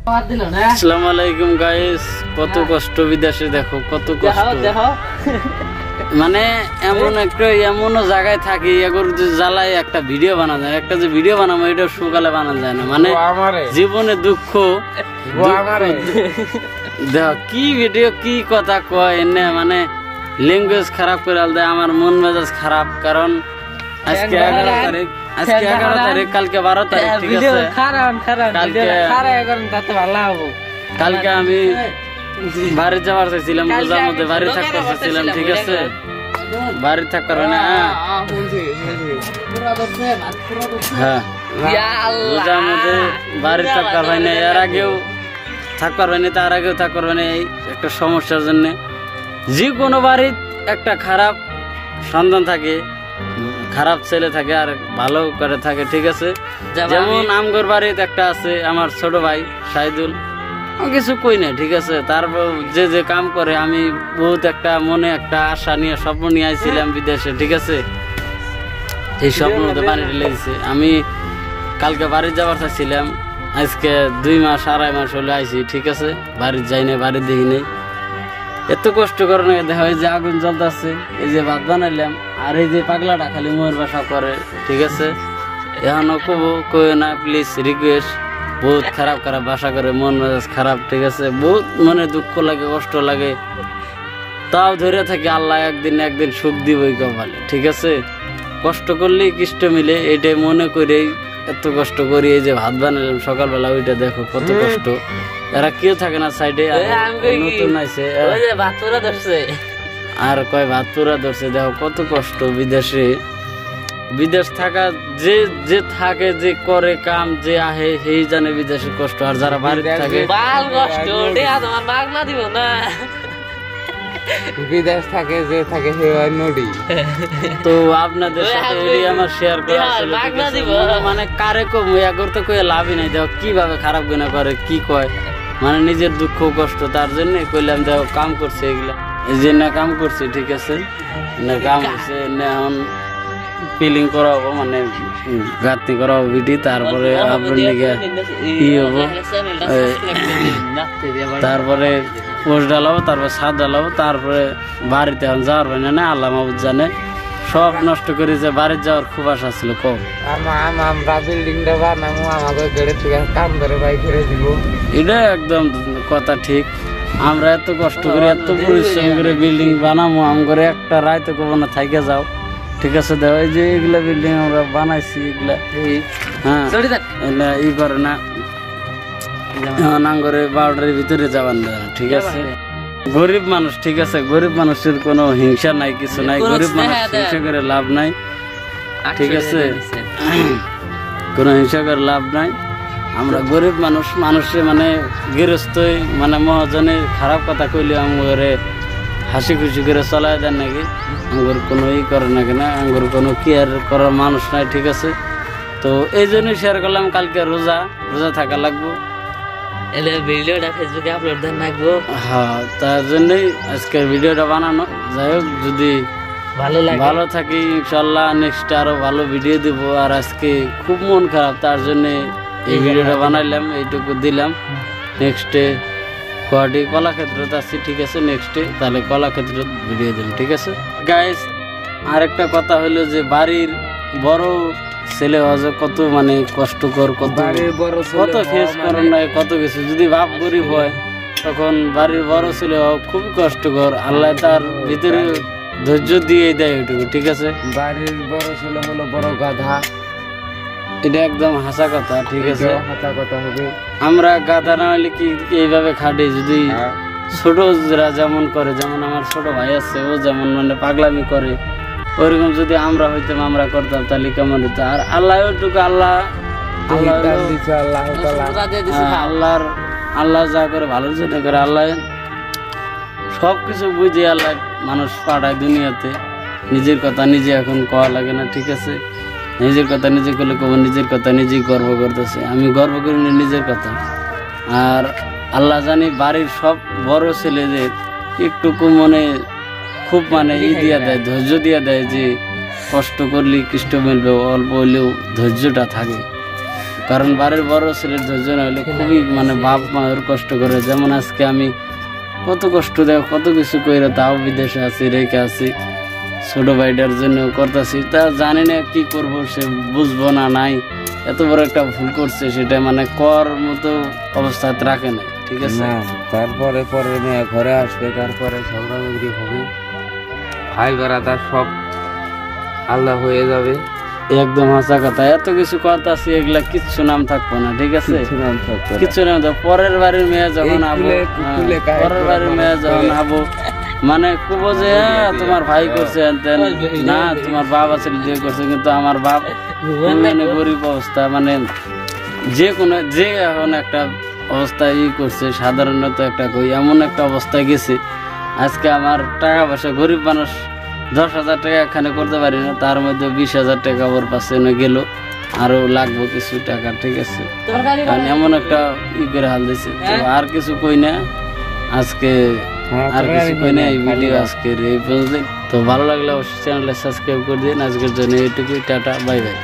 আসসালামু আলাইকুম গাইস, কত কষ্ট বিদেশে, দেখো কত কষ্ট। মানে এমন জায়গায় থাকি, এগোর যে জ্বালায় একটা ভিডিও বানানো যায়, একটা যে ভিডিও বানাবো এটা সকালে বানানো যায় না। মানে জীবনে দুঃখ দেখো কি ভিডিও কি কথা কয় এনে, মানে ল্যাঙ্গুয়েজ খারাপ করে দেয়, আমার মন মেজাজ খারাপ। কারণ আজকে 11 তারিখ, আজকে 11 তারিখ, কালকে 12 তারিখ, ঠিক আছে? কালকে আমি বাড়ি যাওয়ার চাইছিলাম, রোজার মধ্যে বাড়ি থাকতে চাইছিলাম, ঠিক আছে? বাড়ি থাকার না, হ্যাঁ রোজার মধ্যে বাড়ি থাকার হয় না, এর আগেও থাকবার হয়নি, তার আগেও থাকবার হয়নি। এই একটা সমস্যার জন্য যে কোনো বাড়ির একটা খারাপ সন্তান থাকে, খারাপ ছেলে থাকে আর ভালো করে থাকে, ঠিক আছে? যেমন আমগর বাড়িতে একটা আছে আমার ছোট ভাই শাহিদুল, কিছু কই না, ঠিক আছে? তারপর যে যে কাম করে, আমি বহুত একটা মনে একটা আশা নিয়ে স্বপ্ন নিয়ে আইছিলাম বিদেশে, ঠিক আছে? এই স্বপ্ন পানি ঢেলে দিছে। আমি কালকে বাড়ি যাওয়ার চাইছিলাম, আজকে 2 মাস 2.5 মাস হলে আইছি, ঠিক আছে? বাড়ি যাই নাই, বাড়ি দেখি নেই। এত কষ্ট করে না, দেখা হয় যে আগুন জ্বলতেছে, এই যে ভাত বানাইলাম, আর এই যে পাগলাটা খালি মোয়ের বাসা করে, ঠিক আছে? এখনো কই না, প্লিজ রিকোয়েস্ট। বহুত খারাপ খারাপ বাসা করে, মন মেজাজ খারাপ, ঠিক আছে? বহুত মনে দুঃখ লাগে, কষ্ট লাগে, তাও ধরে থাকি আল্লাহ একদিন একদিন সুখ দিবই কপালে, ঠিক আছে? কষ্ট করলেই কষ্ট মিলে, এটাই মনে করেই এত কষ্ট করি। এই যে ভাত বানালাম সকালবেলা, ওইটা দেখো কত কষ্ট। এরা কেউ থাকে না সাইডে, নতুন আইছে আর কয় ভাত পুরা ধরছে, দেখো কত কষ্ট বিদেশে। বিদেশ থাকা যে যে থাকে, যে করে কাম, যে আহে সেই জানে বিদেশে কষ্ট। আর যারা বাড়িতে থাকে বিদেশ থাকে, যে থাকে সে নদী। তো আপনাদের সাথে আমার শেয়ার করা ছিল, মানে কারে কম করতে কয়ে লাভই নাই। দেখো কিভাবে খারাপ গুণা করে, কি কয়, মানে নিজের দুঃখ কষ্ট, তার জন্য কইলাম দেখো কাম করছে এগুলা, এই যে না কাম করছে, ঠিক আছে? না কাম করছে, এখন পিলিং করা হবো, মানে গাঁথনি করা হবো বিটি, তারপরে আপনার দিকে ই হবো, তারপরে পোস্ট ডালাবো, তারপরে ছাদ ডালাবো, তারপরে বাড়িতে এখন যাওয়ার হয় না, আল্লাহ মাহবুদ জানে। সব নষ্ট করে যে বাড়ির যাওয়ার খুব আশা ছিল। কম আমরা বিল্ডিংটা বানাবো, আমাদের গেড়ে থেকে কাম করে বাই করে দিব, এটা একদম কথা ঠিক। আমরা এত কষ্ট করে, এত পরিশ্রম করে বিল্ডিং বানাবো, আম করে একটা রাইতে কব না থাইকে যাও, ঠিক আছে? দেখো এই যে এগুলা বিল্ডিং আমরা বানাইছি, এগুলা হ্যাঁ ই করে না, নাঙ্গরে বাউন্ডারির ভিতরে যাবার না, ঠিক আছে? গরিব মানুষ, ঠিক আছে? গরিব মানুষের কোনো হিংসা নাই, কিছু নাই। গরিব মানুষ হিংসা করে লাভ নাই, ঠিক আছে? কোনো হিংসা করে লাভ নাই। আমরা গরিব মানুষ, মানুষে মানে গৃহস্থই, মানে মহাজনের খারাপ কথা কইলে আমগরে হাসি খুশি করে চলাই দেন নাকি, আমগর কোনো ই করে না কিনা, আমগর কোনো কেয়ার করার মানুষ নাই, ঠিক আছে? তো এই জন্যই শেয়ার করলাম। কালকে রোজা, রোজা থাকা লাগবো, ভিডিওটা ফেসবুকে আপলোড দেন রাখবো, হ্যাঁ তার জন্যই আজকের ভিডিওটা বানানো। যাই হোক, যদি ভালো থাকি ইনশাল্লাহ নেক্সট আরো ভালো ভিডিও দিব। আর আজকে খুব মন খারাপ, তার জন্য এই ভিডিওটা বানাইলাম, এইটুকু দিলাম। নেক্সটে গুয়াহাটি কলাক্ষেত্রতে আসছি, ঠিক আছে? নেক্সটে তাহলে কলাক্ষেত্র ভিডিও দিলাম, ঠিক আছে গাইস? আরেকটা কথা হলো যে বাড়ির বড় ছেলে হওয়া কত মানে কষ্টকর, কত ফেস করার নাই, কত কিছু। যদি বাপ গরিব হয় তখন বাড়ির বড় ছেলে হওয়া খুবই কষ্টকর। আল্লাহ তার ভিতরে ধৈর্য দিয়ে দেয় ওইটুকু, ঠিক আছে? বাড়ির বড় ছেলে হলো বড় গাধা, এটা একদম হাসা কথা, ঠিক আছে? হাসা কথা হবে। আমরা গাধা না হলে কি এইভাবে খাটে, যদি ছোটরা যেমন করে, যেমন আমার ছোট ভাই আছে, ও যেমন মানে পাগলামি করে, ওইরকম যদি আমরা হইতাম, আমরা করতাম, তাহলে কেমন হইতো? আর আল্লাহ ওইটুকু, আল্লাহ যা করে ভালোর জন্য করে। আল্লাহ সবকিছু বুঝে আল্লাহ মানুষ পাঠায় দুনিয়াতে। নিজের কথা নিজে এখন কওয়া লাগে না, ঠিক আছে? নিজের কথা নিজে করলে কব, নিজের কথা নিজেই গর্ব করতেছে। আমি গর্ব করি নিজের কথা। আর আল্লাহ জানি বাড়ির সব বড় ছেলেদের একটুকু মনে খুব মানে ই দিয়া দেয়, ধৈর্য দিয়া দেয়, যে কষ্ট করলে কৃষ্ট মিলবে, অল্প হইলেও ধৈর্যটা থাকে। কারণ বাড়ির বড় ছেলের ধৈর্য না হলে খুবই মানে বাপ মায়ের কষ্ট করে। যেমন আজকে আমি কত কষ্ট দেয় কত কিছু কইরা তাও বিদেশে আছি রেখে আছি ছোট ভাইটার জন্য করতেছি, তা জানি না কি করব, সে বুঝবো না নাই এত বড় একটা ভুল করছে সেটা মানে কর মতো অবস্থাতে রাখে নাই। ঠিক আছে, তারপরে পরে মেয়ে ঘরে আসবে, তারপরে ঝগড়া ঝগড়ি হবে, ভাই বেড়াদার সব আল্লাহ হয়ে যাবে। একদম হাসা কথা। এত কিছু কথা আছে এগুলা কিচ্ছু নাম থাকবো না। ঠিক আছে, কিচ্ছু নাম থাকবো। পরের বাড়ির মেয়ে যখন আবো, পরের বাড়ির মেয়ে যখন আবো মানে খুব যে তোমার ভাই করছে না, তোমার বাবা ছেলে দিয়ে করছে, কিন্তু আমার বাপ মানে গরিব অবস্থা, মানে যে কোনো যে এখন একটা অবস্থায় করছে সাধারণত একটা কই এমন একটা অবস্থায় গেছে আজকে আমার টাকা পয়সা গরিব মানুষ 10,000 টাকা এখানে করতে পারি না, তার মধ্যে 20,000 টাকা ওর পাশে গেল, আরো লাগবো কিছু টাকা। ঠিক আছে, কারণ এমন একটা করে হাল দিছে। তো আর কিছু কই না আজকে, আর কিছু কই না। এই ভিডিও আজকের এই পর্যন্ত। তো ভালো লাগলে অবশ্যই চ্যানেলটা সাবস্ক্রাইব করে দিন। আজকের জন্য এইটুকুই, টাটা, বাই বাই।